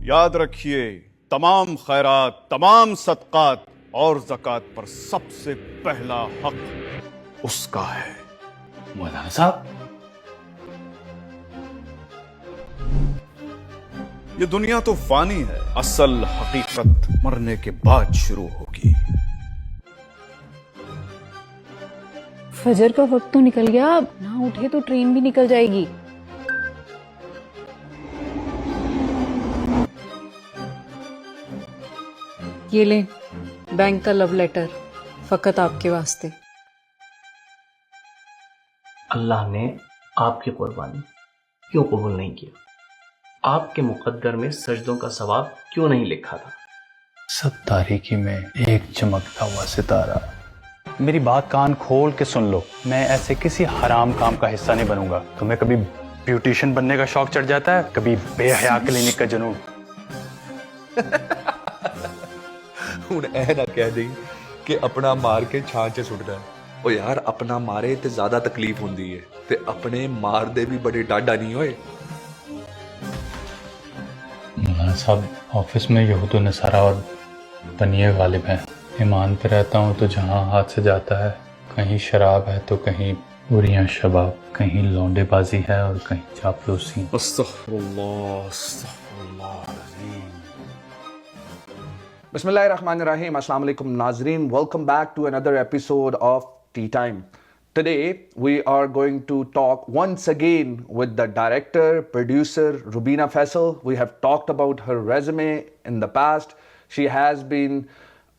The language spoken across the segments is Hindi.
याद रखिए, तमाम खैरात, तमाम सदकात और ज़कात पर सबसे पहला हक उसका है। मौलाना साहब, ये दुनिया तो फानी है, असल हकीकत मरने के बाद शुरू होगी। फजर का वक्त तो निकल गया, अब ना उठे तो ट्रेन भी निकल जाएगी। ये ले बैंक का लव लेटर, फकत आपके वास्ते। अल्लाह ने आपकी कुर्बानी क्यों कबूल नहीं किया? आपके मुकद्दर में सजदों का सवाब क्यों नहीं लिखा था? सब तारीकी में एक चमकता हुआ सितारा। मेरी बात कान खोल के सुन लो, मैं ऐसे किसी हराम काम का हिस्सा नहीं बनूंगा। तुम्हें कभी ब्यूटिशियन बनने का शौक चढ़ जाता है, कभी बेहया क्लिनिक का जुनून। ਹੁਣ ਇਹ ਨਾ ਕਹਿ ਦੇਈ ਕਿ ਆਪਣਾ ਮਾਰ ਕੇ ਛਾਂ 'ਚ ਸੁੱਟਦਾ ਹੈ। ਉਹ ਯਾਰ ਆਪਣਾ ਮਾਰੇ ਤੇ ਜ਼ਿਆਦਾ ਤਕਲੀਫ ਹੁੰਦੀ ਹੈ ਤੇ ਆਪਣੇ ਮਾਰਦੇ ਵੀ बड़े डाडा नहीं होए। मौलाना साहब, ऑफिस में यहूद नसारा और बनिए गालिब हैं। ईमान पे रहता हूँ तो जहाँ हाथ से जाता है, कहीं शराब है तो कहीं बुरियां शबाब, कहीं लौंडेबाजी है और कहीं चापलूसी। Bismillahirrahmanirrahim. Assalamu alaikum Nazreen. Welcome back to another episode of Tea Time. Today we are going to talk once again with the director, producer Rubina Faisal. We have talked about her resume in the past. She has been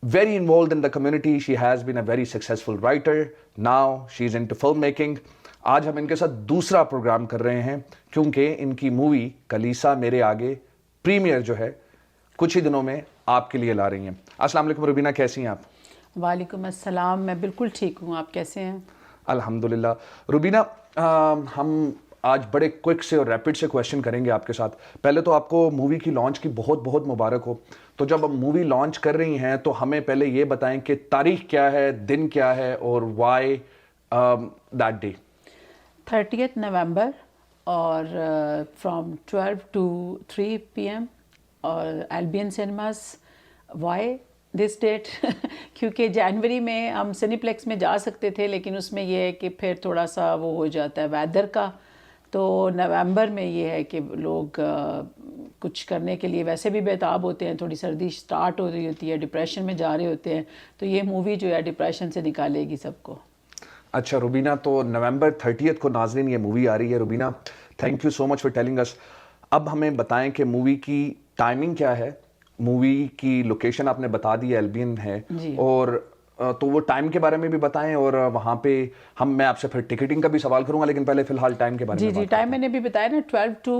very involved in the community. She has been a very successful writer. Now she's into filmmaking. आज हम इनके साथ दूसरा प्रोग्राम कर रहे हैं क्योंकि इनकी मूवी कलीसा मेरे आगे प्रीमियर जो है कुछ ही दिनों में आपके लिए ला रही हैं। अस्सलाम वालेकुम रुबीना, कैसी हैं आप? वालेकुम अस्सलाम, मैं बिल्कुल ठीक हूँ, आप कैसे हैं? अल्हम्दुलिल्लाह। रुबीना, हम आज बड़े क्विक से और रैपिड से क्वेश्चन करेंगे आपके साथ। पहले तो आपको मूवी की लॉन्च की बहुत बहुत मुबारक हो। तो जब हम मूवी लॉन्च कर रही हैं तो हमें पहले ये बताएं कि तारीख क्या है, दिन क्या है और Y that day? 30th November और फ्रॉम 12 to 3 PM और Albion cinemas. Why this date? क्योंकि जनवरी में हम सिनेप्लेक्स में जा सकते थे, लेकिन उसमें यह है कि फिर थोड़ा सा वो हो जाता है वेदर का। तो नवंबर में ये है कि लोग कुछ करने के लिए वैसे भी बेताब होते हैं, थोड़ी सर्दी स्टार्ट हो रही होती है, डिप्रेशन में जा रहे होते हैं, तो ये मूवी जो है डिप्रेशन से निकालेगी सबको। अच्छा रुबीना, तो नवंबर 30th को नाज़रीन ये मूवी आ रही है। Rubina, thank you so much for telling us. अब हमें बताएं कि मूवी की टाइमिंग क्या है, मूवी की लोकेशन आपने बता दी एल्बियन है, और तो वो टाइम के बारे में भी बताएं, और वहाँ पे मैं आपसे फिर टिकटिंग का भी सवाल करूंगा, लेकिन पहले फिलहाल टाइम के बारे में। जी, टाइम मैंने भी बताया ना, 12 to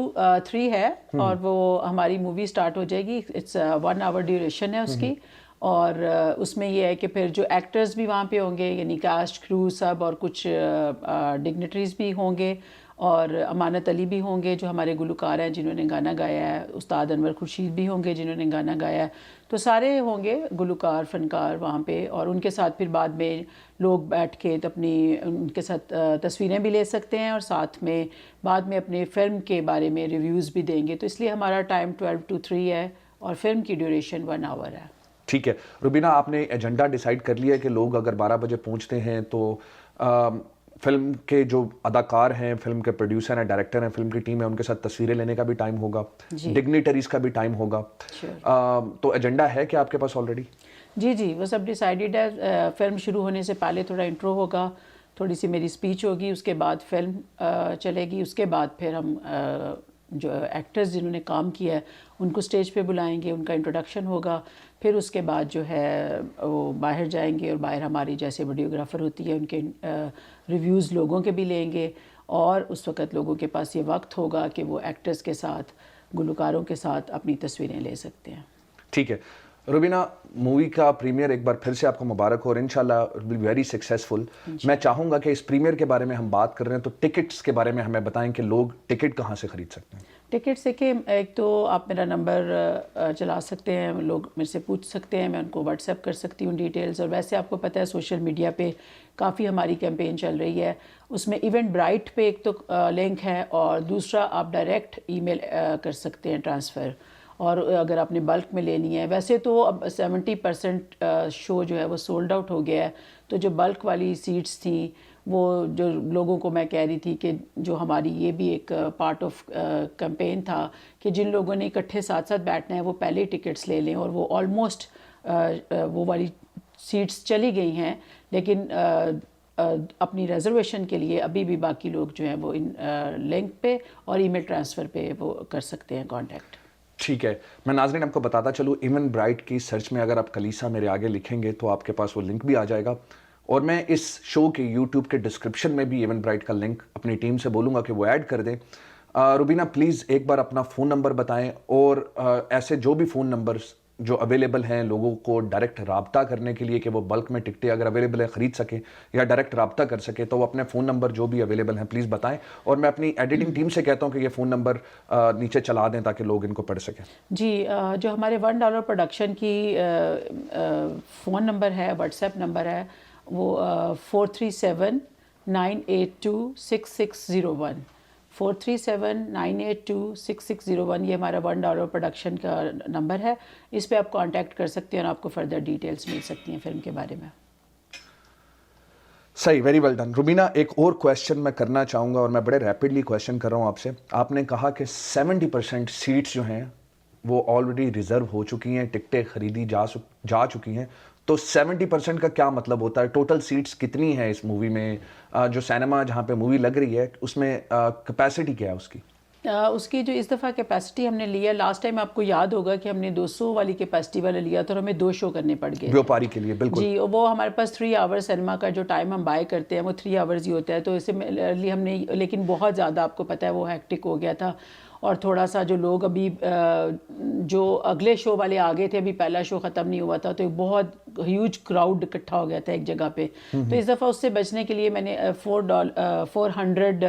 3 है और वो हमारी मूवी स्टार्ट हो जाएगी। इट्स 1 hour ड्यूरेशन है उसकी, और उसमें ये है कि फिर जो एक्टर्स भी वहाँ पे होंगे, यानी कास्ट क्रू सब, और कुछ डिग्नेटरीज भी होंगे, और अमानत अली भी होंगे जो हमारे गुलकार हैं जिन्होंने गाना गाया है, उस्ताद अनवर खुर्शीद भी होंगे जिन्होंने गाना गाया है। तो सारे होंगे गुलकार फनकार वहाँ पे, और उनके साथ फिर बाद में लोग बैठ के तो अपनी उनके साथ तस्वीरें भी ले सकते हैं, और साथ में बाद में अपने फ़िल्म के बारे में रिव्यूज़ भी देंगे। तो इसलिए हमारा टाइम 12 to 3 है और फिल्म की ड्यूरेशन 1 hour है। ठीक है रुबीना, आपने एजेंडा डिसाइड कर लिया है कि लोग अगर 12 बजे पहुँचते हैं तो फिल्म के जो अदाकार हैं, फिल्म के प्रोड्यूसर हैं, डायरेक्टर हैं, फिल्म की टीम है, उनके साथ तस्वीरें लेने का भी टाइम होगा, डिग्निटरीज का भी टाइम होगा। तो एजेंडा है क्या आपके पास ऑलरेडी? जी, वो सब डिसाइडेड है। फिल्म शुरू होने से पहले थोड़ा इंट्रो होगा, थोड़ी सी मेरी स्पीच होगी, उसके बाद फिल्म चलेगी, उसके बाद फिर हम जो एक्टर्स जिन्होंने काम किया है उनको स्टेज पे बुलाएंगे, उनका इंट्रोडक्शन होगा। फिर उसके बाद जो है वो बाहर जाएंगे, और बाहर हमारी जैसे वीडियोग्राफ़र होती है उनके रिव्यूज़ लोगों के भी लेंगे, और उस वक़्त लोगों के पास ये वक्त होगा कि वो एक्टर्स के साथ, गुलकारों के साथ अपनी तस्वीरें ले सकते हैं। ठीक है रुबीना, मूवी का प्रीमियर एक बार फिर से आपको मुबारक हो, और इंशाल्लाह it will be very successful. मैं चाहूँगा कि इस प्रीमियर के बारे में हम बात कर रहे हैं तो टिकट्स के बारे में हमें बताएं कि लोग टिकट कहाँ से ख़रीद सकते हैं। टिकट से कि एक तो आप मेरा नंबर चला सकते हैं, लोग मेरे से पूछ सकते हैं, मैं उनको व्हाट्सएप कर सकती हूँ डिटेल्स। और वैसे आपको पता है सोशल मीडिया पे काफ़ी हमारी कैंपेन चल रही है, उसमें इवेंट ब्राइट पे एक तो लिंक है, और दूसरा आप डायरेक्ट ईमेल कर सकते हैं ट्रांसफ़र, और अगर आपने बल्क में लेनी है, वैसे तो अब 70% शो जो है वो सोल्ड आउट हो गया है। तो जो बल्क वाली सीट्स थी वो जो लोगों को मैं कह रही थी कि जो हमारी ये भी एक पार्ट ऑफ कैंपेन था कि जिन लोगों ने इकट्ठे साथ साथ बैठना है वो पहले टिकट्स ले लें, और वो ऑलमोस्ट वो वाली सीट्स चली गई हैं, लेकिन अपनी रिजर्वेशन के लिए अभी भी बाकी लोग जो हैं वो इन लिंक पे और ईमेल ट्रांसफ़र पे वो कर सकते हैं कांटेक्ट। ठीक है, मैं नाज़रीन आपको बताता चलूँ, इवन ब्राइट की सर्च में अगर आप कलीसा मेरे आगे लिखेंगे तो आपके पास वो लिंक भी आ जाएगा, और मैं इस शो के यूट्यूब के डिस्क्रिप्शन में भी इवन ब्राइट का लिंक अपनी टीम से बोलूँगा कि वो ऐड कर दें। रुबीना प्लीज़ एक बार अपना फ़ोन नंबर बताएं, और ऐसे जो भी फ़ोन नंबर्स जो अवेलेबल हैं लोगों को डायरेक्ट राब्ता करने के लिए कि वो बल्क में टिकटें अगर अवेलेबल है ख़रीद सकें या डायरेक्ट राब्ता कर सके, तो वो अपने फ़ोन नंबर जो भी अवेलेबल हैं प्लीज़ बताएं, और मैं अपनी एडिटिंग टीम से कहता हूं कि ये फ़ोन नंबर नीचे चला दें ताकि लोग इनको पढ़ सकें। जी, जो हमारे $1 प्रोडक्शन की फ़ोन नंबर है, व्हाट्सएप नंबर है, वो 437-982-6601 437-982-6601, ये हमारा $1 प्रोडक्शन का नंबर है। इस पे आप कांटेक्ट कर सकते हैं और आपको फर्दर डिटेल्स मिल सकती हैं फिल्म के बारे में। सही, वेरी वेल डन। रुबीना, एक और क्वेश्चन मैं करना चाहूँगा, और मैं बड़े रैपिडली क्वेश्चन कर रहा हूँ आपसे। आपने कहा कि 70% सीट्स जो हैं वो ऑलरेडी रिजर्व हो चुकी हैं, टिकटें खरीदी जा चुकी हैं, तो 70% का क्या मतलब होता है? टोटल सीट्स कितनी है इस मूवी में? जो सिनेमा जहाँ पे मूवी लग रही है उसमें कैपेसिटी क्या है उसकी? उसकी जो इस दफ़ा कैपेसिटी हमने लिया, लास्ट टाइम आपको याद होगा कि हमने 200 वाली कैपेसिटी वाला लिया था और हमें 2 शो करने पड़ गए व्यापारी के लिए। बिल्कुल जी, वो हमारे पास 3 आवर्स सिनेमा का जो टाइम हम बाय करते हैं वो 3 आवर्स ही होता है, तो इसे लिए हमने, लेकिन बहुत ज़्यादा आपको पता है वो हैक्टिक हो गया था, और थोड़ा सा जो लोग अभी जो अगले शो वाले आ गए थे, अभी पहला शो ख़त्म नहीं हुआ था, तो एक बहुत ह्यूज क्राउड इकट्ठा हो गया था एक जगह पे। तो इस दफ़ा उससे बचने के लिए मैंने $400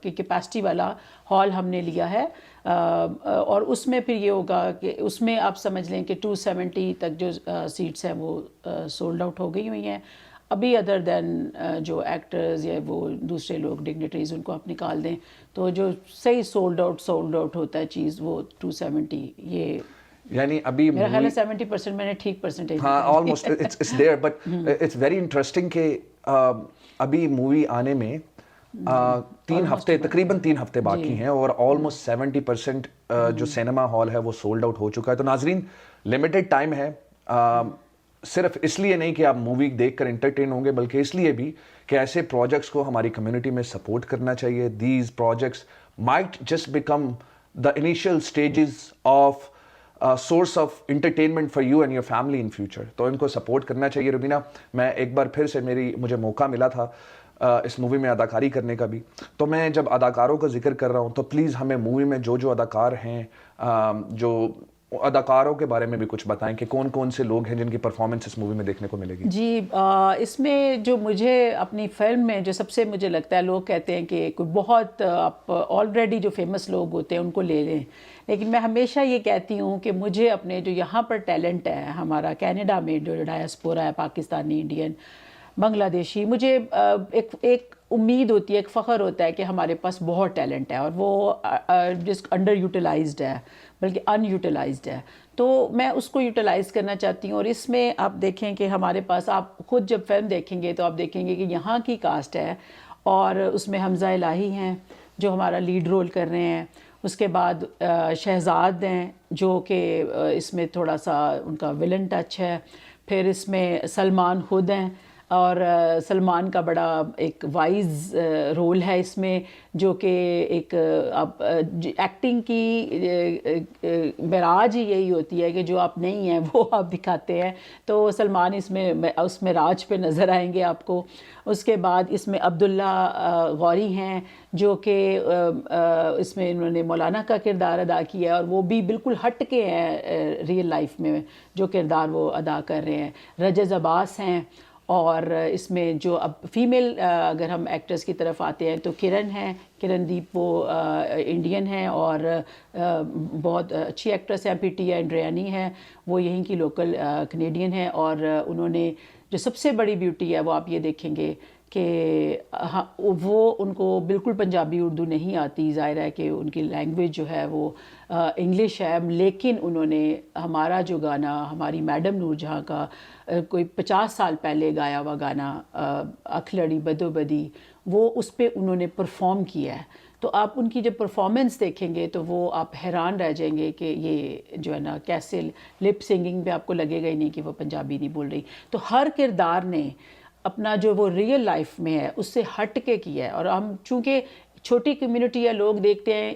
की कैपेसिटी वाला हॉल हमने लिया है, और उसमें फिर ये होगा कि उसमें आप समझ लें कि 270 तक जो सीट्स हैं वो सोल्ड आउट हो गई हुई हैं अभी, अदर देन जो एक्टर्स या वो दूसरे लोग डिग्नेटरीज उनको आप निकाल दें, तो जो सही सोल्ड आउट होता है चीज़ वो 270, ये यानी अभी मेरा ख्याल है 70% मैंने ठीक परसेंटेज। हाँ, almost it's there, but it's very interesting कि अभी मूवी आने में 3 हफ्ते, तकरीबन 3 हफ्ते बाकी हैं, और ऑलमोस्ट 70% जो सिनेमा हॉल है वो सोल्ड आउट हो चुका है। तो नाजरीन, लिमिटेड टाइम है, सिर्फ इसलिए नहीं कि आप मूवी देखकर एंटरटेन होंगे, बल्कि इसलिए भी कि ऐसे प्रोजेक्ट्स को हमारी कम्युनिटी में सपोर्ट करना चाहिए। These projects might just become the initial stages of source of entertainment for you and your family in future, तो इनको सपोर्ट करना चाहिए। रुबीना, मैं एक बार फिर से मुझे मौका मिला था इस मूवी में अदाकारी करने का भी, तो मैं जब अदाकारों का जिक्र कर रहा हूँ तो प्लीज़ हमें मूवी में जो जो अदाकार हैं, जो अदाकारों के बारे में भी कुछ बताएं कि कौन कौन से लोग हैं जिनकी परफॉर्मेंस इस मूवी में देखने को मिलेगी। जी, इसमें जो मुझे अपनी फिल्म में जो सबसे मुझे लगता है, लोग कहते हैं कि कोई बहुत आप ऑलरेडी जो फेमस लोग होते हैं उनको ले लें, लेकिन मैं हमेशा ये कहती हूँ कि मुझे अपने जो यहाँ पर टैलेंट है, हमारा कनाडा में जो डायस्पोरा है, पाकिस्तानी, इंडियन, बांग्लादेशी, मुझे एक उम्मीद होती है, एक फ़ख्र होता है कि हमारे पास बहुत टैलेंट है और वो जिस अंडर यूटिलाइज्ड है, बल्कि अनयूटिलाइज्ड है, तो मैं उसको यूटिलाइज़ करना चाहती हूँ। और इसमें आप देखें कि हमारे पास, आप खुद जब फिल्म देखेंगे तो आप देखेंगे कि यहाँ की कास्ट है, और उसमें हमज़ा इलाही हैं जो हमारा लीड रोल कर रहे हैं, उसके बाद शहजाद हैं जो कि इसमें थोड़ा सा उनका विलन टच है, फिर इसमें सलमान खुद हैं, और सलमान का बड़ा एक वाइज रोल है इसमें, जो कि एक एक्टिंग की मेराज ही यही होती है कि जो आप नहीं हैं वो आप दिखाते हैं, तो सलमान उसमें राज पे नज़र आएंगे आपको। उसके बाद इसमें अब्दुल्ला गौरी हैं जो कि इसमें इन्होंने मौलाना का किरदार अदा किया है, और वो भी बिल्कुल हट के हैं रियल लाइफ में जो किरदार वो अदा कर रहे हैं। रजज़ अब्बास हैं, और इसमें जो अब फीमेल अगर हम एक्टर्स की तरफ आते हैं तो किरण हैं, किरणदीप, वो इंडियन हैं और बहुत अच्छी एक्ट्रेस हैं। पीटी एंड्रियानी है, वो यहीं की लोकल कनेडियन है, और उन्होंने जो सबसे बड़ी ब्यूटी है वो आप ये देखेंगे कि हाँ, वो उनको बिल्कुल पंजाबी उर्दू नहीं आती, ज़ाहिर है कि उनकी लैंग्वेज जो है वो इंग्लिश है, लेकिन उन्होंने हमारा जो गाना, हमारी मैडम नूरजहाँ का कोई 50 साल पहले गाया हुआ गाना अख लड़ी बदोबदी, वो उस पर उन्होंने परफॉर्म किया है। तो आप उनकी जब परफॉर्मेंस देखेंगे तो वो आप हैरान रह जाएंगे कि ये जो है ना कैसे लिप सिंगिंग पे आपको लगेगा ही नहीं कि वो पंजाबी नहीं बोल रही। तो हर किरदार ने अपना जो वो रियल लाइफ में है उससे हट के किया है। और हम चूँकि छोटी कम्युनिटी है, लोग देखते हैं,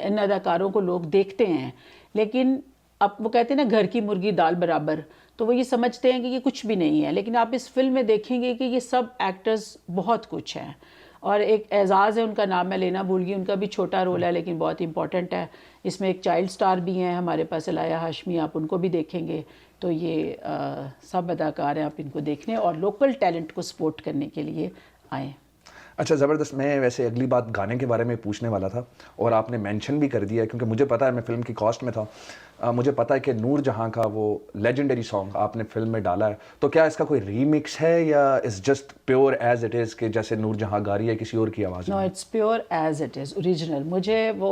इन अदाकारों को लोग देखते हैं, लेकिन अब वो कहते हैं ना घर की मुर्गी दाल बराबर, तो वो ये समझते हैं कि ये कुछ भी नहीं है। लेकिन आप इस फिल्म में देखेंगे कि ये सब एक्टर्स बहुत कुछ हैं। और एक एजाज़ है, उनका नाम मैं लेना भूल गई, उनका भी छोटा रोल है लेकिन बहुत इंपॉर्टेंट है। इसमें एक चाइल्ड स्टार भी हैं हमारे पास, अलाया हाशमी, आप उनको भी देखेंगे। तो ये सब अदाकार हैं, आप इनको देखने और लोकल टैलेंट को सपोर्ट करने के लिए आएँ। अच्छा, ज़बरदस्त। मैं वैसे अगली बात गाने के बारे में पूछने वाला था और आपने मेंशन भी कर दिया, क्योंकि मुझे पता है, मैं फ़िल्म की कॉस्ट में था, मुझे पता है कि नूर जहाँ का वो लेजेंडरी सॉन्ग आपने फिल्म में डाला है। तो क्या इसका कोई रीमिक्स है या it's just pure as it is, कि जैसे नूर जहाँ गा रही है किसी और की आवाज़ में? No, it's pure as it is, original. मुझे वो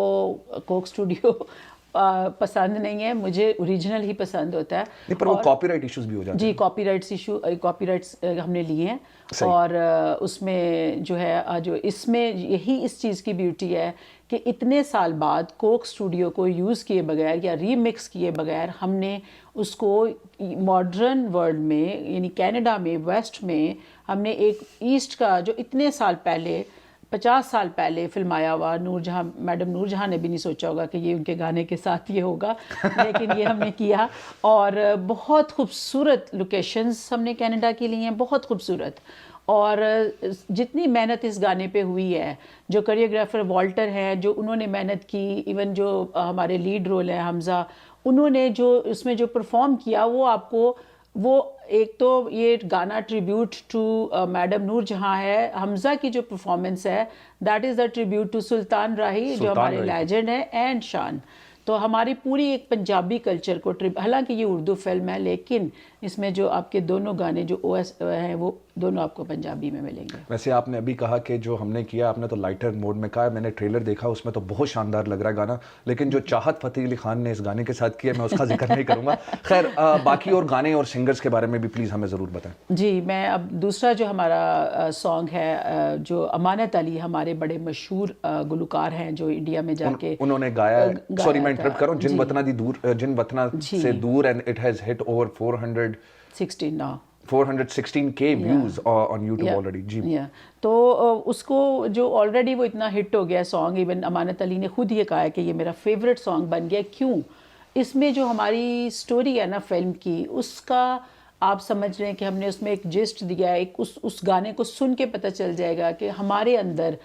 कोक स्टूडियो पसंद नहीं है, मुझे ओरिजिनल ही पसंद होता है। नहीं, पर वो कॉपीराइट इश्यूज भी हो जाते हैं। जी, कॉपीराइट्स हमने लिए हैं। और उसमें जो है जो इसमें यही इस चीज़ की ब्यूटी है कि इतने साल बाद कोक स्टूडियो को यूज़ किए बगैर या रीमिक्स किए बगैर हमने उसको मॉडर्न वर्ल्ड में, यानी कनाडा में, वेस्ट में, हमने एक ईस्ट का जो इतने साल पहले 50 साल पहले फिल्माया हुआ, नूरजहाँ, मैडम नूरजहाँ ने भी नहीं सोचा होगा कि ये उनके गाने के साथ ये होगा, लेकिन ये हमने किया। और बहुत खूबसूरत लोकेशंस हमने कनाडा की ली हैं, बहुत खूबसूरत। और जितनी मेहनत इस गाने पे हुई है, जो कोरियोग्राफर वॉल्टर हैं, जो उन्होंने मेहनत की, इवन जो हमारे लीड रोल है हमज़ा, उन्होंने जो उसमें जो परफॉर्म किया, वो आपको वो एक तो ये गाना ट्रिब्यूट टू मैडम नूरजहाँ है। हमज़ा की जो परफॉर्मेंस है, that is the tribute to Sultan Rahi, जो हमारे लेजेंड है, एंड शान। तो हमारी पूरी एक पंजाबी कल्चर को हालांकि ये उर्दू फिल्म है, लेकिन इसमें जो आपके दोनों गाने जो ओएस हैं वो दोनों आपको पंजाबी में मिलेंगे। वैसे आपने अभी कहा कि जो हमने किया, आपने तो लाइटर मोड में कहा, मैंने ट्रेलर देखा, उसमें तो बहुत शानदार लग रहा है गाना, लेकिन जो चाहत फ़तेह अली खान ने इस गाने के साथ किया, मैं उसका जिक्र नहीं करूँगा। खैर, बाकी और गाने और सिंगर्स के बारे में भी प्लीज़ हमें ज़रूर बताएं। जी, मैं अब दूसरा जो हमारा सॉन्ग है, जो अमानत अली, हमारे बड़े मशहूर गुलकार हैं जो इंडिया में जाके उन्होंने गाया, सॉरी मैं इंटरप्ट करूं, जिन वतना से दूर, and it has hit over 416K views on YouTube already. जी, तो उसको जो ऑलरेडी वो इतना हिट हो गया सॉन्ग, इवन अमानत अली ने खुद ये कहा है कि ये मेरा फेवरेट सॉन्ग बन गया। क्यों? इसमें जो हमारी स्टोरी है ना फिल्म की, उसका आप समझ रहे हैं कि हमने उसमें एक जिस्ट दिया है। एक उस गाने को सुन के पता चल जाएगा कि हमारे अंदर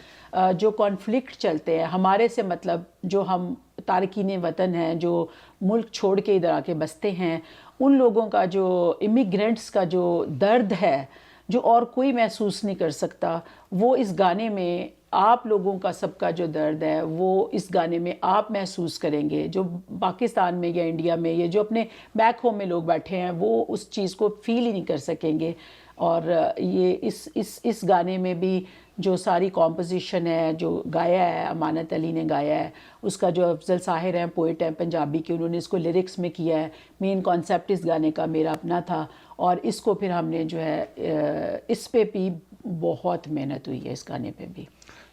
जो कॉन्फ्लिक्ट चलते हैं, हमारे से मतलब जो हम तारकीन वतन हैं, जो मुल्क छोड़ के इधर आके बसते हैं, उन लोगों का जो इमिग्रेंट्स का जो दर्द है, जो और कोई महसूस नहीं कर सकता, वो इस गाने में आप लोगों का सबका जो दर्द है वो इस गाने में आप महसूस करेंगे। जो पाकिस्तान में या इंडिया में, ये जो अपने बैक होम में लोग बैठे हैं, वो उस चीज़ को फील ही नहीं कर सकेंगे। और ये इस गाने में भी जो सारी कॉम्पोजिशन है, जो गाया है अमानत अली ने गाया है, उसका जो अफजल साहिर हैं, पोइट हैं पंजाबी के, उन्होंने इसको लिरिक्स में किया है। मेन कॉन्सेप्ट इस गाने का मेरा अपना था, और इसको फिर हमने जो है इस पे भी बहुत मेहनत हुई है, इस गाने पे भी।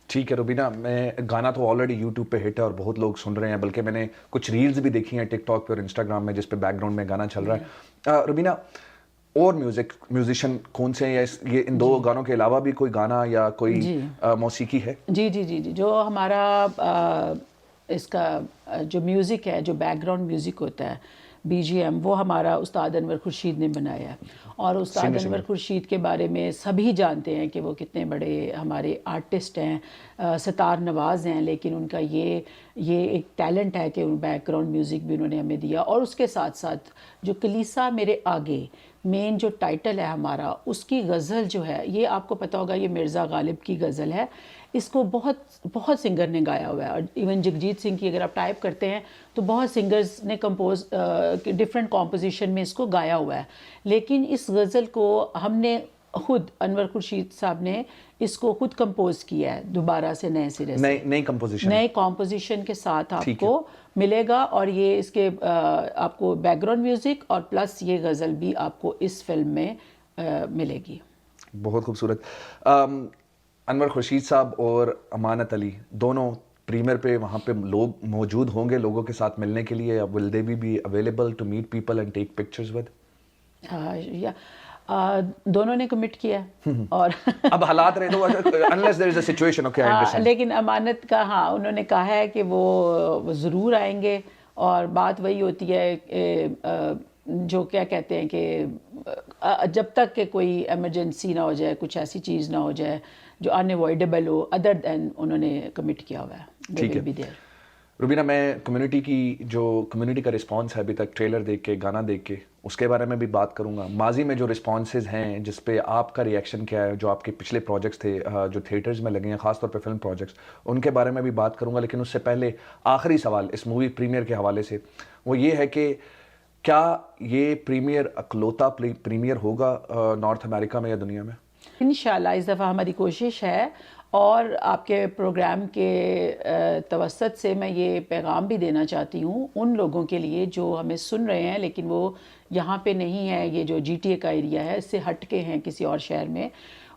ठीक है रुबीना, मैं गाना तो ऑलरेडी यूट्यूब पे हिट है और बहुत लोग सुन रहे हैं, बल्कि मैंने कुछ रील्स भी देखी हैं टिकटॉक पे और इंस्टाग्राम में, जिस पे बैकग्राउंड में गाना चल रहा है। रुबीना, और म्यूजिशियन कौन से हैं, या ये इन दो गानों के अलावा भी कोई गाना या कोई मौसीकी है? जी जी जी जी, जो हमारा इसका जो म्यूज़िक है, जो बैकग्राउंड म्यूज़िक होता है, BGM, वो हमारा उस्ताद अनवर खुर्शीद ने बनाया है। और उस्ताद अनवर खुर्शीद के बारे में सभी जानते हैं कि वो कितने बड़े हमारे आर्टिस्ट हैं, सितार नवाज़ हैं, लेकिन उनका ये एक टैलेंट है कि उन बैकग्राउंड म्यूज़िक भी उन्होंने हमें दिया। और उसके साथ साथ जो कलीसा मेरे आगे मेन जो टाइटल है हमारा, उसकी गज़ल जो है, ये आपको पता होगा, ये मिर्ज़ा गालिब की गज़ल है। इसको बहुत सिंगर ने गाया हुआ है, और इवन जगजीत सिंह की अगर आप टाइप करते हैं तो बहुत सिंगर्स ने डिफरेंट कॉम्पोजिशन में इसको गाया हुआ है। लेकिन इस गज़ल को हमने खुद अनवर खुर्शीद साहब ने इसको खुद कंपोज किया है दोबारा से नए सिरे से, नई कंपोजिशन, नए कॉम्पोजिशन के साथ ठीक आपको मिलेगा। और ये इसके आपको बैकग्राउंड म्यूजिक और प्लस ये गज़ल भी आपको इस फिल्म में मिलेगी। बहुत खूबसूरत। अनवर खुर्शीद साहब और अमानत अली दोनों प्रीमियर पे वहाँ पे लोग मौजूद होंगे लोगों के साथ मिलने के लिए। Will they be available to meet people and take pictures with? या दोनों ने कमिट किया है और अब हालात रहे तो unless there is a situation, okay I understand. लेकिन अमानत का हाँ उन्होंने कहा है कि वो ज़रूर आएंगे। और बात वही होती है जो क्या कहते हैं कि जब तक कि कोई इमरजेंसी ना हो जाए, कुछ ऐसी चीज़ ना हो जाए जो अनअवॉइडेबल हो, अदर देन उन्होंने कमिट किया हुआ है। ठीक है रुबीना, मैं कम्युनिटी का रिस्पांस है अभी तक ट्रेलर देख के, गाना देख के, उसके बारे में भी बात करूंगा। माजी में जो रिस्पॉन्सेज हैं जिस पे आपका रिएक्शन क्या है, जो आपके पिछले प्रोजेक्ट्स थे जो थिएटर्स में लगे हैं खासतौर पे फिल्म प्रोजेक्ट्स, उनके बारे में भी बात करूंगा। लेकिन उससे पहले आखिरी सवाल इस मूवी प्रीमियर के हवाले से वो ये है कि क्या ये प्रीमियर अकलौता प्रीमियर होगा नॉर्थ अमेरिका में या दुनिया में? इंशाल्लाह इस दफ़ा हमारी कोशिश है। और आपके प्रोग्राम के तवसत से मैं ये पैगाम भी देना चाहती हूँ उन लोगों के लिए जो हमें सुन रहे हैं लेकिन वो यहाँ पे नहीं है, ये जो GTA का एरिया है इससे हट के हैं किसी और शहर में,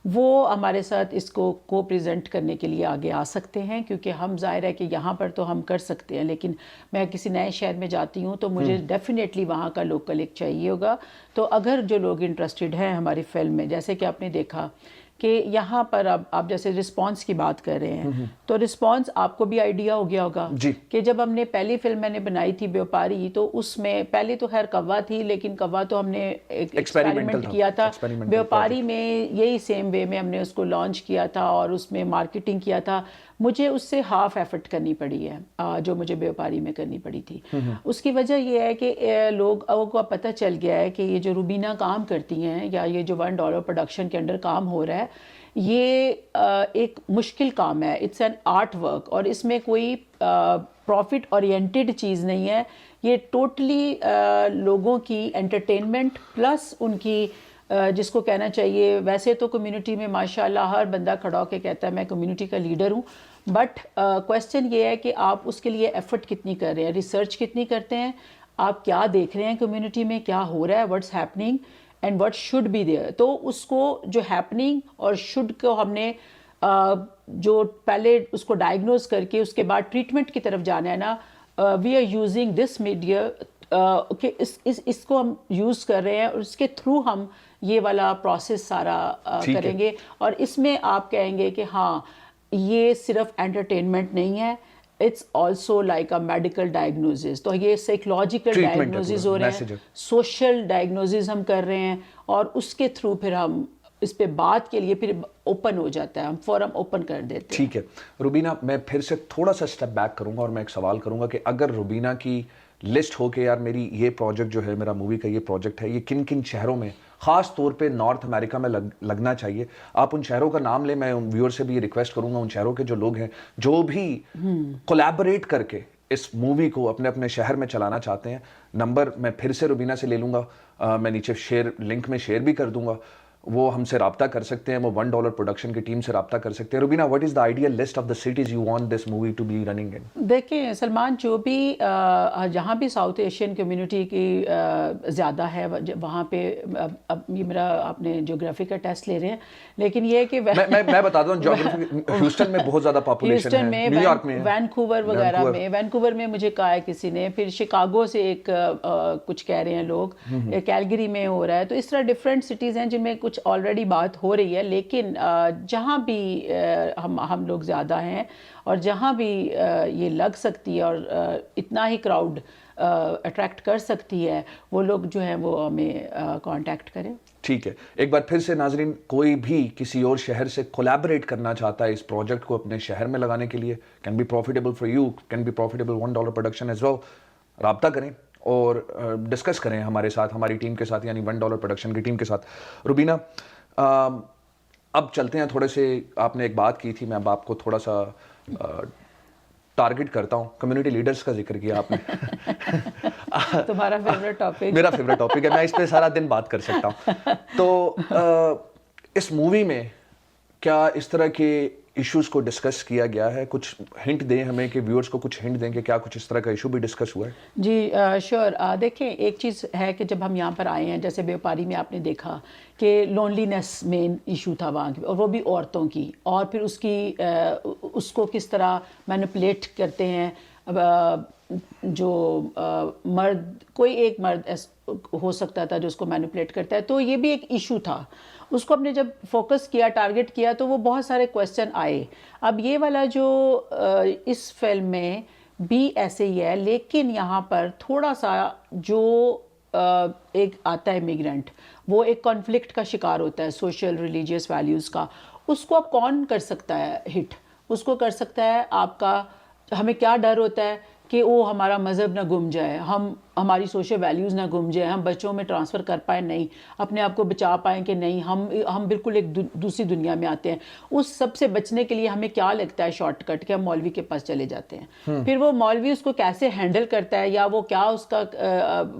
वो हमारे साथ इसको को प्रेजेंट करने के लिए आगे आ सकते हैं। क्योंकि हम जाहिर है कि यहाँ पर तो हम कर सकते हैं, लेकिन मैं किसी नए शहर में जाती हूँ तो मुझे डेफिनेटली वहाँ का लोकल एक चाहिए होगा। तो अगर जो लोग इंटरेस्टेड हैं हमारी फिल्म में, जैसे कि आपने देखा कि यहाँ पर अब आप जैसे रिस्पांस की बात कर रहे हैं, तो रिस्पांस आपको भी आइडिया हो गया होगा कि जब हमने पहली फिल्म मैंने बनाई थी व्यापारी, तो उसमें पहले तो खैर कव्वा थी, लेकिन कव्वा तो हमने एक एक्सपेरिमेंट किया था। व्यापारी में यही सेम वे में हमने उसको लॉन्च किया था और उसमें मार्केटिंग किया था। मुझे उससे हाफ एफर्ट करनी पड़ी है जो मुझे व्यापारी में करनी पड़ी थी। उसकी वजह यह है कि लोगों को पता चल गया है कि ये जो रुबीना काम करती हैं या ये जो $1 प्रोडक्शन के अंडर काम हो रहा है, ये एक मुश्किल काम है, इट्स एन आर्ट वर्क। और इसमें कोई प्रॉफिट ओरिएंटेड चीज़ नहीं है, ये टोटली लोगों की एंटरटेनमेंट प्लस उनकी जिसको कहना चाहिए, वैसे तो कम्युनिटी में माशाल्लाह हर बंदा खड़ा होकर कहता है मैं कम्युनिटी का लीडर हूँ, बट क्वेश्चन ये है कि आप उसके लिए एफर्ट कितनी कर रहे हैं, रिसर्च कितनी करते हैं, आप क्या देख रहे हैं कम्युनिटी में क्या हो रहा है, what's happening and what should be there. तो उसको जो हैपनिंग और शुड को हमने जो पहले उसको डायग्नोज करके उसके बाद ट्रीटमेंट की तरफ जाना है ना, we are using this media कि इसको हम यूज़ कर रहे हैं और इसके थ्रू हम ये वाला प्रोसेस सारा करेंगे। और इसमें आप कहेंगे कि हाँ ये सिर्फ एंटरटेनमेंट नहीं है, it's also like a medical diagnosis. तो ये साइकोलॉजिकल डायग्नोसिस हो रहे हैं, सोशल डायग्नोसिस हम कर रहे हैं और उसके थ्रू फिर हम इस पे बात के लिए फिर ओपन हो जाता है, हम फोरम ओपन कर देते हैं। ठीक है रुबीना, मैं फिर से थोड़ा सा स्टेप बैक करूंगा और मैं एक सवाल करूंगा कि अगर रुबीना की लिस्ट हो के यार मेरी ये प्रोजेक्ट जो है, मेरा मूवी का ये प्रोजेक्ट है, ये किन किन शहरों में खास तौर पे नॉर्थ अमेरिका में लगना चाहिए, आप उन शहरों का नाम ले। मैं व्यूअर से भी रिक्वेस्ट करूंगा उन शहरों के जो लोग हैं जो भी कोलैबोरेट करके इस मूवी को अपने अपने शहर में चलाना चाहते हैं, नंबर मैं फिर से रुबीना से ले लूंगा, मैं नीचे लिंक में शेयर भी कर दूंगा, वो हमसे रब्ता कर सकते हैं, वो $1 प्रोडक्शन की टीम से रब्ता कर सकते हैं। Rubina, what is the ideal list of the cities you want this movie to be running in? देखिए सलमान, जो भी जहाँ भी साउथ एशियन कम्युनिटी की ज़्यादा है वहाँ पे, अब ये मेरा आपने ज्योग्राफी का टेस्ट ले रहे हैं, लेकिन ये है कि मैं बता दूं ज्योग्राफी ह्यूस्टन में बहुत ज़्यादा पॉपुलेशन है, न्यूयॉर्क में, वैनकूवर वगैरह में, वैनकूवर में मुझे कहा है किसी ने, फिर शिकागो से एक कुछ कह रहे हैं लोग, कैलगरी में हो रहा है। तो इस तरह डिफरेंट सिटीज़ हैं जिनमें कुछ ऑलरेडी बात हो रही है। लेकिन जहाँ भी हम लोग ज़्यादा हैं और जहाँ भी ये लग सकती है और इतना ही क्राउड अट्रैक्ट कर सकती है, वो लोग जो हैं वो हमें कांटेक्ट करें। ठीक है, एक बार फिर से नाजरीन, कोई भी किसी और शहर से कोलैबोरेट करना चाहता है इस प्रोजेक्ट को अपने शहर में लगाने के लिए, can be profitable for you, can be profitable $1 production as well, राब्ता करें और डिस्कस करें हमारे साथ, हमारी टीम के साथ, यानी $1 प्रोडक्शन की टीम के साथ। रुबीना, अब चलते हैं थोड़े से, आपने एक बात की थी, मैं अब आपको थोड़ा सा टारगेट करता हूँ। कम्युनिटी लीडर्स का जिक्र किया आपने तुम्हारा फेवरेट टॉपिक। मेरा फेवरेट टॉपिक है, मैं इस पे सारा दिन बात कर सकता हूँ। तो इस मूवी में क्या इस तरह के इश्यूज को डिस्कस किया गया है? कुछ हिंट दें हमें, कि व्यूअर्स को कुछ हिंट दें कि क्या कुछ इस तरह का इशू भी डिस्कस हुआ है? जी श्योर। देखें, एक चीज़ है कि जब हम यहाँ पर आए हैं, जैसे व्यापारी में आपने देखा कि लोनलीनेस मेन इशू था वहाँ की, और वो भी औरतों की, और फिर उसको किस तरह मैनिपुलेट करते हैं जो मर्द, कोई एक मर्द हो सकता था जो उसको मैनिपुलेट करता है, तो ये भी एक इशू था। उसको हमने जब फोकस किया, टारगेट किया, तो वो बहुत सारे क्वेश्चन आए। अब ये वाला जो इस फिल्म में भी ऐसे ही है, लेकिन यहाँ पर थोड़ा सा जो एक आता है इमिग्रेंट, वो एक कॉन्फ्लिक्ट का शिकार होता है, सोशल रिलीजियस वैल्यूज़ का। उसको अब कौन कर सकता है हिट? उसको कर सकता है आपका, हमें क्या डर होता है कि वो हमारा मज़हब ना गुम जाए, हमारी सोशल वैल्यूज़ ना गुम जाए, हम बच्चों में ट्रांसफ़र कर पाए नहीं, अपने आप को बचा पाएँ कि नहीं, हम बिल्कुल एक दूसरी दुनिया में आते हैं। उस सब से बचने के लिए हमें क्या लगता है शॉर्टकट, कि हम मौलवी के पास चले जाते हैं। फिर वो मौलवी उसको कैसे हैंडल करता है, या वो क्या उसका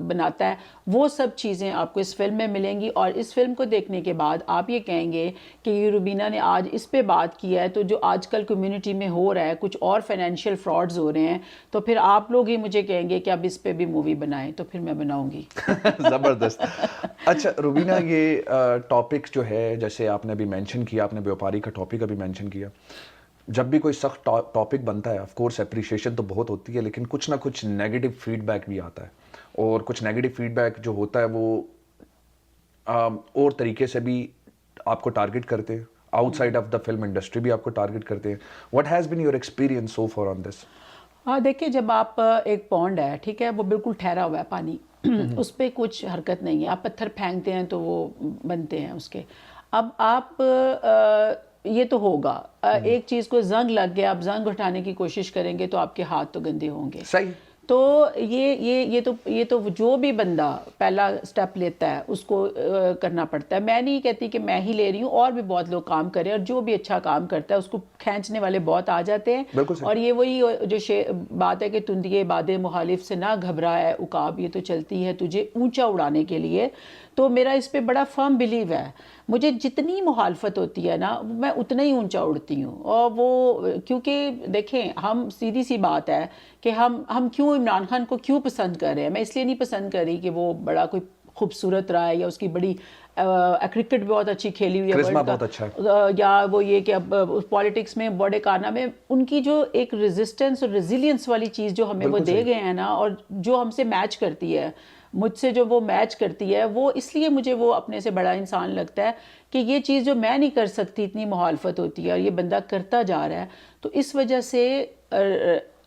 बनाता है, वो सब चीज़ें आपको इस फिल्म में मिलेंगी। और इस फिल्म को देखने के बाद आप ये कहेंगे कि ये रुबीना ने आज इस पे बात किया है, तो जो आजकल कम्युनिटी में हो रहा है, कुछ और फाइनेंशियल फ्रॉड्स हो रहे हैं, तो फिर आप लोग ही मुझे कहेंगे कि अब इस पे भी मूवी बनाएं, तो फिर मैं बनाऊंगी। जबरदस्त। अच्छा रुबीना, ये टॉपिक जो है, जैसे आपने अभी मेंशन किया, आपने व्यापारी का टॉपिक अभी मेंशन किया, जब भी कोई सख्त टॉपिक बनता है, ऑफ कोर्स अप्रिशिएशन तो बहुत होती है, लेकिन कुछ ना कुछ नेगेटिव फीडबैक भी आता है, और कुछ नेगेटिव फीडबैक जो होता है वो और तरीके से भी आपको टारगेट करते हैं, outside of the film industry भी आपको टारगेट करते हैं। What has been your experience so far on this? हाँ, देखिए, जब आप एक पॉन्ड है, ठीक है, वो बिल्कुल ठहरा हुआ है पानी, उस पर कुछ हरकत नहीं है, आप पत्थर फेंकते हैं तो वो बनते हैं उसके। अब आप ये तो होगा, एक चीज़ को जंग लग गया, आप जंग उठाने की कोशिश करेंगे तो आपके हाथ तो गंदे होंगे। सही। तो ये तो जो भी बंदा पहला स्टेप लेता है उसको करना पड़ता है। मैं नहीं कहती कि मैं ही ले रही हूँ, और भी बहुत लोग काम कर रहे हैं, और जो भी अच्छा काम करता है उसको खींचने वाले बहुत आ जाते हैं। और ये वही जो बात है कि तुंदिए बादे मुखालिफ से ना घबरा है उकाब, ये तो चलती है तुझे ऊंचा उड़ाने के लिए। तो मेरा इस पे बड़ा फर्म बिलीव है, मुझे जितनी मुखालफत होती है ना, मैं उतना ही ऊंचा उड़ती हूँ। और वो क्योंकि देखें, हम सीधी सी बात है कि हम क्यों इमरान खान को क्यों पसंद कर रहे हैं। मैं इसलिए नहीं पसंद कर रही कि वो बड़ा कोई खूबसूरत रहा है, या उसकी बड़ी क्रिकेट बहुत अच्छी खेली हुई है, बहुत अच्छा, या वो ये कि अब पॉलिटिक्स में बड़े कारनामे, उनकी जो एक रेजिस्टेंस और रेजिलियंस वाली चीज़ जो हमें वो दे गए हैं ना, और जो हमसे मैच करती है, मुझसे जो वो मैच करती है, वो इसलिए मुझे वो अपने से बड़ा इंसान लगता है कि ये चीज़ जो मैं नहीं कर सकती, इतनी मुखालफत होती है और ये बंदा करता जा रहा है। तो इस वजह से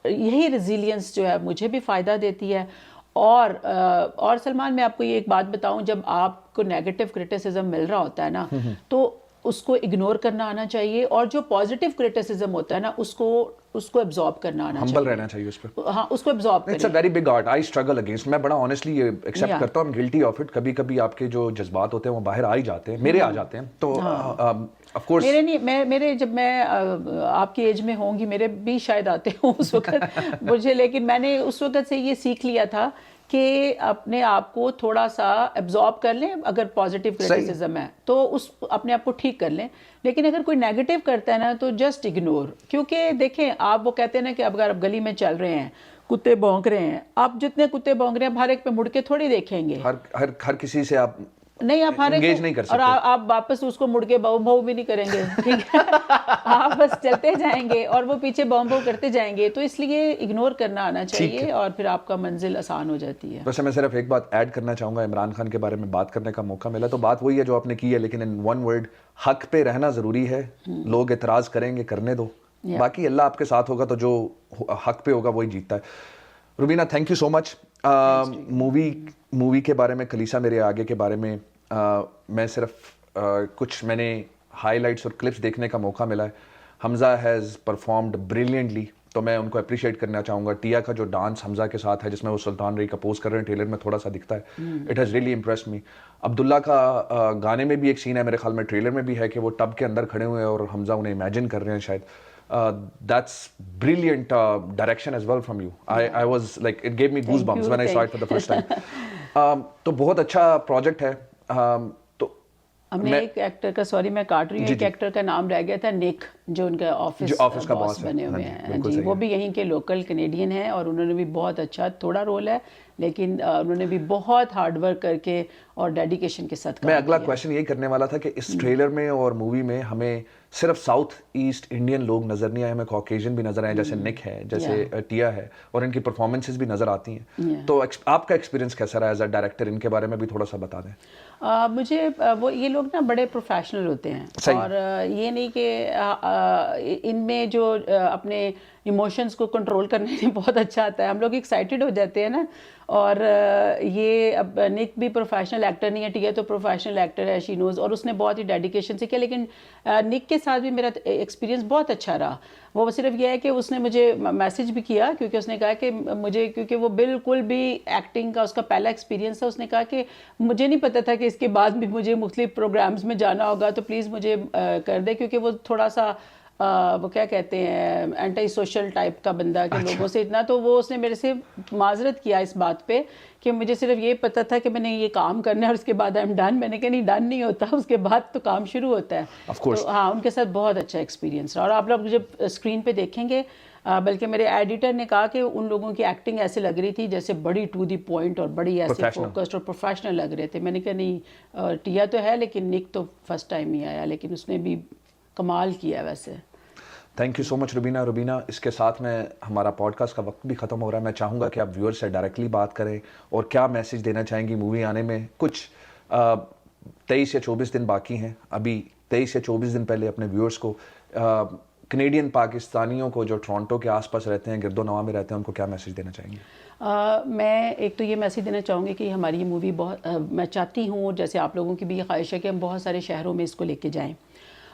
यही रेजिलियंस जो है मुझे भी फ़ायदा देती है। और सलमान, मैं आपको ये एक बात बताऊं, जब आपको नेगेटिव क्रिटिसिज्म मिल रहा होता है ना, तो उसको इग्नोर करना आना चाहिए, और जो पॉजिटिव क्रिटिसिज्म होता है ना, उसको एब्जॉर्ब करना आना चाहिए, हम्बल रहना चाहिए उस पर। हाँ, उसको एब्जॉर्ब करें। It's a very big art, I struggle against, मैं बड़ा ऑनेस्टली ये एक्सेप्ट करता हूँ, I am guilty of it. कभी कभी आपके जो जज्बात होते हैं वो बाहर आ ही जाते हैं, मेरे आ जाते हैं, तो ऑफ कोर्स मेरे नहीं, मेरे जब मैं आपकी एज में होंगी, मेरे भी शायद आते हों उस वक्त मुझे, लेकिन मैंने उस वक्त से ये सीख लिया था कि अपने आप को थोड़ा सा एब्जॉर्ब कर लें। अगर पॉजिटिव क्रिटिसिज्म है तो उस अपने आप को ठीक कर लें, लेकिन अगर कोई नेगेटिव करता है ना, तो जस्ट इग्नोर। क्योंकि देखें, आप वो कहते हैं ना कि अगर आप गली में चल रहे हैं, कुत्ते भौंक रहे हैं, आप जितने कुत्ते भौंक रहे हैं, हर एक पे मुड़ के थोड़ी देखेंगे, हर किसी से आप नहीं, आप हर एंगेज नहीं कर सकते, और आप वापस उसको मुड़ के भाव भी नहीं करेंगे, ठीक है आप बस चलते जाएंगे और वो पीछे भाव करते जाएंगे। तो इसलिए इग्नोर करना आना चाहिए, और फिर आपका मंजिल आसान हो जाती है। वैसे मैं सिर्फ एक बात ऐड करना चाहूंगा, इमरान खान के बारे में बात करने का मौका मिला तो बात वही है जो आपने की है, लेकिन इन वन वर्ड, हक पे रहना जरूरी है। लोग एतराज करेंगे, करने दो, बाकी अल्लाह आपके साथ होगा, तो जो हक पे होगा वही जीतता है। Rubina, thank you so much. Movie के बारे में, कलीसा मेरे आगे के बारे में मैं सिर्फ कुछ मैंने हाइलाइट्स और क्लिप्स देखने का मौका मिला है। हमजा हैज़ परफॉर्म्ड ब्रिलियंटली, तो मैं उनको अप्रिशिएट करना चाहूँगा। टिया का जो डांस हमजा के साथ है, जिसमें वो सुल्तान रही का पोज कर रहे हैं, ट्रेलर में थोड़ा सा दिखता है, इट हैज़ रियली इम्प्रेस्ड मी। अब्दुल्ला का गाने में भी एक सीन है, मेरे ख्याल में ट्रेलर में भी है, कि वो टब के अंदर खड़े हुए हैं और हमजा उन्हें इमेजिन कर रहे हैं शायद। That's brilliant direction as well from you. I was like, it gave me goosebumps when I saw it for the first time. तो बहुत अच्छा प्रोजेक्ट है। तो हमने एक एक्टर का, सॉरी मैं काट रही हूँ, एक एक्टर का नाम रह गया था, निक, जो उनका ऑफिस का बॉस बॉस है। बने हुए हाँ जी, हैं बिल्कुल जी, सही वो है। भी यहीं के लोकल कनेडियन हैं और उन्होंने भी बहुत अच्छा, थोड़ा रोल है लेकिन उन्होंने भी बहुत हार्ड वर्क करके और डेडिकेशन के साथ मैं काम अगला किया। क्वेश्चन यही करने वाला था कि इस ट्रेलर में और मूवी में हमें सिर्फ साउथ ईस्ट इंडियन लोग नजर नहीं आए, हमें कॉकेशियन भी नजर आए, जैसे निक है, जैसे टिया है, और इनकी परफॉर्मेंसेस भी नजर आती हैं। तो आपका एक्सपीरियंस कैसा रहा एज अ डायरेक्टर, इनके बारे में भी थोड़ा सा बता दें। मुझे वो ये लोग ना बड़े प्रोफेशनल होते हैं सही। और ये नहीं कि इनमें जो अपने इमोशंस को कंट्रोल करने में बहुत अच्छा आता है। हम लोग एक्साइटेड हो जाते हैं ना, और ये अब निक भी प्रोफेशनल एक्टर नहीं है, टिया तो प्रोफेशनल एक्टर है, शी नोज, और उसने बहुत ही डेडिकेशन से किया। लेकिन निक के साथ भी मेरा एक्सपीरियंस बहुत अच्छा रहा। वो सिर्फ यह है कि उसने मुझे मैसेज भी किया, क्योंकि उसने कहा कि मुझे, क्योंकि वो बिल्कुल भी एक्टिंग का उसका पहला एक्सपीरियंस था, उसने कहा कि मुझे नहीं पता था कि इसके बाद भी मुझे मुख्तलिफ प्रोग्राम्स में जाना होगा, तो प्लीज़ मुझे कर दे, क्योंकि वो थोड़ा सा वो क्या कहते हैं, एंटी सोशल टाइप का बंदा के लोगों से इतना, तो वो उसने मेरे से माजरत किया इस बात पे कि मुझे सिर्फ ये पता था कि मैंने ये काम करना है और उसके बाद आई एम डन। मैंने कहा नहीं, डन नहीं होता, उसके बाद तो काम शुरू होता है। Of course. तो हाँ, उनके साथ बहुत अच्छा एक्सपीरियंस रहा। और आप लोग जब स्क्रीन पे देखेंगे, बल्कि मेरे एडिटर ने कहा कि उन लोगों की एक्टिंग ऐसे लग रही थी जैसे बड़ी टू दी पॉइंट और बड़ी ऐसे फोकस्ड और प्रोफेशनल लग रहे थे। मैंने कहा नहीं, टिया तो है लेकिन निक तो फर्स्ट टाइम ही आया, लेकिन उसने भी कमाल किया वैसे। Thank you so much Rubina. Rubina, इसके साथ में हमारा पॉडकास्ट का वक्त भी ख़त्म हो रहा है। मैं चाहूँगा कि आप व्यूअर से डायरेक्टली बात करें और क्या मैसेज देना चाहेंगी मूवी आने में। कुछ 23 या 24 दिन बाकी हैं, अभी 23 या 24 दिन पहले अपने व्यूअर्स को, कनेडियन पाकिस्तानियों को जो टोरंटो के आसपास रहते हैं, गिरदो नवा में रहते हैं, उनको क्या मैसेज देना चाहेंगे? मैं एक तो ये मैसेज देना चाहूँगी कि हमारी ये मूवी बहुत, मैं चाहती हूँ, जैसे आप लोगों की भी ये ख्वाहिश है कि हम बहुत सारे शहरों में इसको लेके जाएं।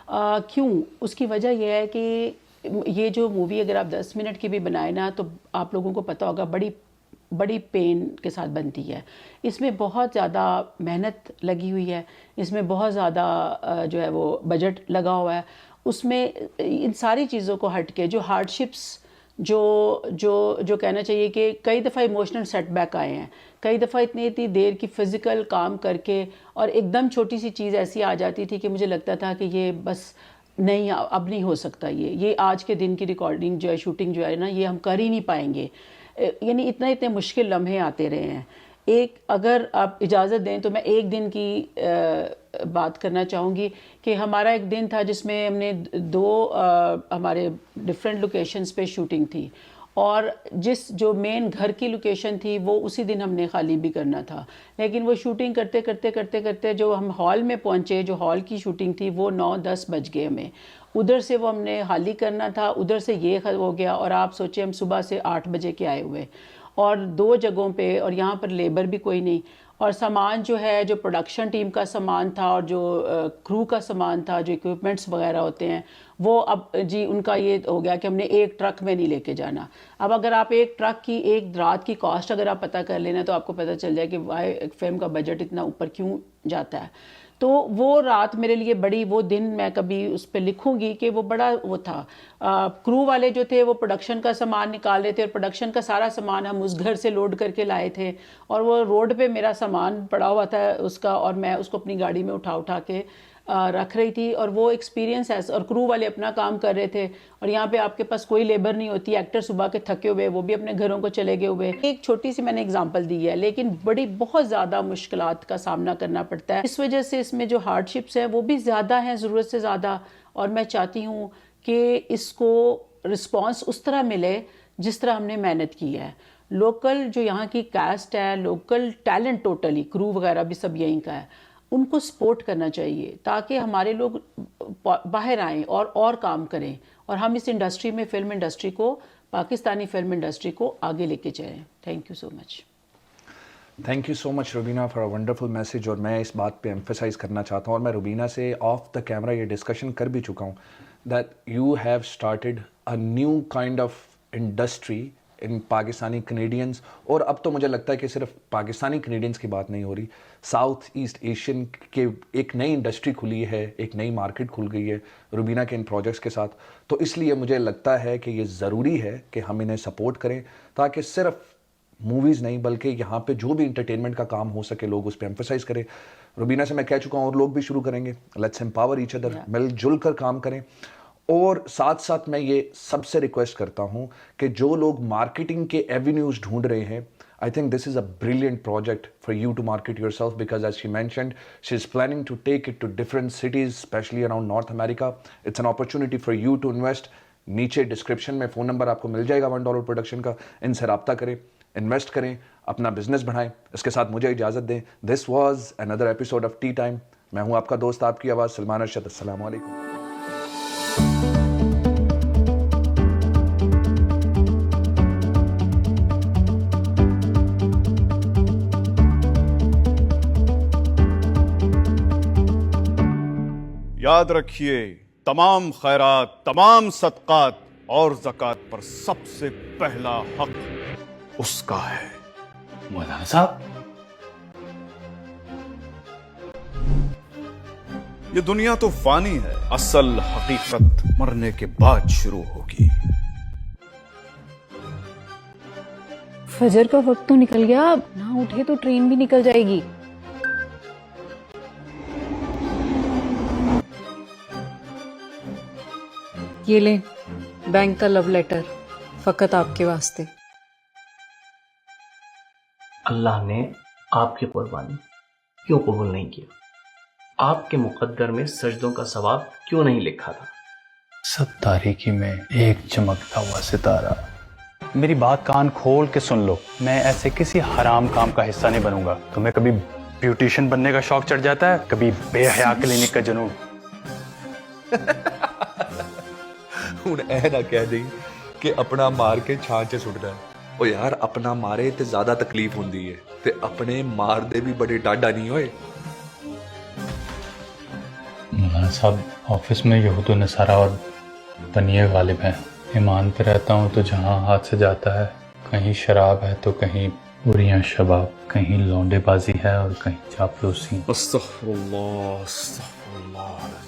क्यों? उसकी वजह यह है कि ये जो मूवी अगर आप 10 मिनट की भी बनाए ना, तो आप लोगों को पता होगा बड़ी पेन के साथ बनती है। इसमें बहुत ज़्यादा मेहनत लगी हुई है, इसमें बहुत ज़्यादा जो है वो बजट लगा हुआ है। उसमें इन सारी चीज़ों को हट के जो हार्डशिप्स, जो कहना चाहिए कि कई दफ़ा इमोशनल सेटबैक आए हैं, कई दफ़ा इतनी देर की फ़िज़िकल काम करके और एकदम छोटी सी चीज़ ऐसी आ जाती थी कि मुझे लगता था कि ये बस नहीं, अब नहीं हो सकता, ये आज के दिन की रिकॉर्डिंग जो है, शूटिंग जो है ना, ये हम कर ही नहीं पाएंगे। यानी इतने मुश्किल लम्हे आते रहे हैं। एक, अगर आप इजाज़त दें तो मैं एक दिन की बात करना चाहूँगी कि हमारा एक दिन था जिसमें हमने 2 हमारे डिफरेंट लोकेशंस पे शूटिंग थी, और जो मेन घर की लोकेशन थी वो उसी दिन हमने खाली भी करना था। लेकिन वो शूटिंग करते जो हम हॉल में पहुँचे, जो हॉल की शूटिंग थी, वो 9-10 बज गए हमें। उधर से वो हमने खाली करना था, उधर से ये हो गया, और आप सोचिए हम सुबह से 8 बजे के आए हुए, और 2 जगहों पे, और यहाँ पर लेबर भी कोई नहीं, और सामान जो है, जो प्रोडक्शन टीम का सामान था और जो क्रू का सामान था, जो इक्विपमेंट्स वगैरह होते हैं, वो अब जी उनका ये हो गया कि हमने एक ट्रक में नहीं लेके जाना। अब अगर आप एक ट्रक की एक रात की कॉस्ट अगर आप पता कर लेना, तो आपको पता चल जाए कि वाई एक फिल्म का बजट इतना ऊपर क्यों जाता है। तो वो रात मेरे लिए बड़ी, वो दिन मैं कभी उस पर लिखूंगी कि वो बड़ा वो था। क्रू वाले जो थे वो प्रोडक्शन का सामान निकाल रहे थे, और प्रोडक्शन का सारा सामान हम उस घर से लोड करके लाए थे, और वो रोड पे मेरा सामान पड़ा हुआ था उसका, और मैं उसको अपनी गाड़ी में उठा के रख रही थी। और वो एक्सपीरियंस है, और क्रू वाले अपना काम कर रहे थे, और यहाँ पे आपके पास कोई लेबर नहीं होती। एक्टर सुबह के थके हुए, वो भी अपने घरों को चले गए हुए। एक छोटी सी मैंने एग्जांपल दी है, लेकिन बहुत ज़्यादा मुश्किलात का सामना करना पड़ता है। इस वजह से इसमें जो हार्डशिप्स हैं वो भी ज़्यादा हैं, ज़रूरत से ज़्यादा। और मैं चाहती हूँ कि इसको रिस्पॉन्स उस तरह मिले जिस तरह हमने मेहनत की है। लोकल जो यहाँ की कास्ट है, लोकल टैलेंट, टोटली क्रू वगैरह भी सब यहीं का है, उनको सपोर्ट करना चाहिए ताकि हमारे लोग बाहर आएँ और काम करें, और हम इस इंडस्ट्री में, फिल्म इंडस्ट्री को, पाकिस्तानी फिल्म इंडस्ट्री को आगे लेके जाएं। Thank you so much. Thank you so much Rubina for a wonderful message. और मैं इस बात पे एम्फेसाइज करना चाहता हूँ, और मैं रुबीना से ऑफ द कैमरा ये डिस्कशन कर भी चुका हूँ, that you have started a new kind of industry in Pakistani Canadians. और अब तो मुझे लगता है कि सिर्फ पाकिस्तानी कनेडियंस की बात नहीं हो रही, साउथ ईस्ट एशियन के एक नई इंडस्ट्री खुली है, एक नई मार्केट खुल गई है रुबीना के इन प्रोजेक्ट्स के साथ। तो इसलिए मुझे लगता है कि ये ज़रूरी है कि हम इन्हें सपोर्ट करें, ताकि सिर्फ मूवीज़ नहीं बल्कि यहाँ पे जो भी इंटरटेनमेंट का काम हो सके लोग उस पर एम्फेसाइज करें। रुबीना से मैं कह चुका हूँ और लोग भी शुरू करेंगे, लेट्स एम्पावर ईच अदर, मिलजुल कर काम करें। और साथ साथ मैं ये सबसे रिक्वेस्ट करता हूँ कि जो लोग मार्केटिंग के एवेन्यूज ढूंढ रहे हैं, I think this is a brilliant project for you to market yourself, because as she mentioned, she's planning to take it to different cities, especially around North America. It's an opportunity for you to invest. नीचे डिस्क्रिप्शन में फ़ोन नंबर आपको मिल जाएगा $1 प्रोडक्शन का, इनसे रब्ता करें, इन्वेस्ट करें, अपना बिजनेस बढ़ाएं। इसके साथ मुझे इजाज़त दें। This was another episode of T time. मैं हूँ आपका दोस्त, आपकी आवाज़ सलमान अरशद। अस्सलाम वालेकुम। याद रखिए, तमाम खैरात, तमाम सदकात और ज़कात पर सबसे पहला हक उसका है। मौलाना साहब, ये दुनिया तो फानी है, असल हकीकत मरने के बाद शुरू होगी। फजर का वक्त तो निकल गया, ना उठे तो ट्रेन भी निकल जाएगी। ये ले बैंक का लव लेटर, फकत आपके वास्ते। अल्लाह ने आपकी कुर्बानी क्यों कबूल नहीं किया? आपके मुकद्दर में सजदों का सवाब क्यों नहीं लिखा था? सब तारीकी में एक चमकता हुआ सितारा। मेरी बात कान खोल के सुन लो, मैं ऐसे किसी हराम काम का हिस्सा नहीं बनूंगा। तुम्हें कभी ब्यूटिशियन बनने का शौक चढ़ जाता है, कभी बेहया क्लिनिक का जुनून। ਹੁਣ ਇਹ ਨਾ ਕਹਿ ਦੇਈ ਕਿ ਆਪਣਾ ਮਾਰ ਕੇ ਛਾਂ 'ਚ ਸੁੱਟਦਾ ਹੈ। ਉਹ ਯਾਰ ਆਪਣਾ ਮਾਰੇ ਤੇ ਜ਼ਿਆਦਾ ਤਕਲੀਫ ਹੁੰਦੀ ਹੈ, ਤੇ ਆਪਣੇ ਮਾਰਦੇ ਵੀ ਬੜੇ ਡਾਢਾ ਨਹੀਂ ਹੋਏ। मौलाना साहब, ऑफिस में यहूद व नसारा और बनिए गालिब हैं। ईमान पे रहता हूँ तो जहाँ हाथ से जाता है, कहीं शराब है तो कहीं बुरियां शबाब, कहीं लौंडेबाजी है और कहीं चापलूसी। अस्तगफिरुल्लाह, अस्तगफिरुल्लाह।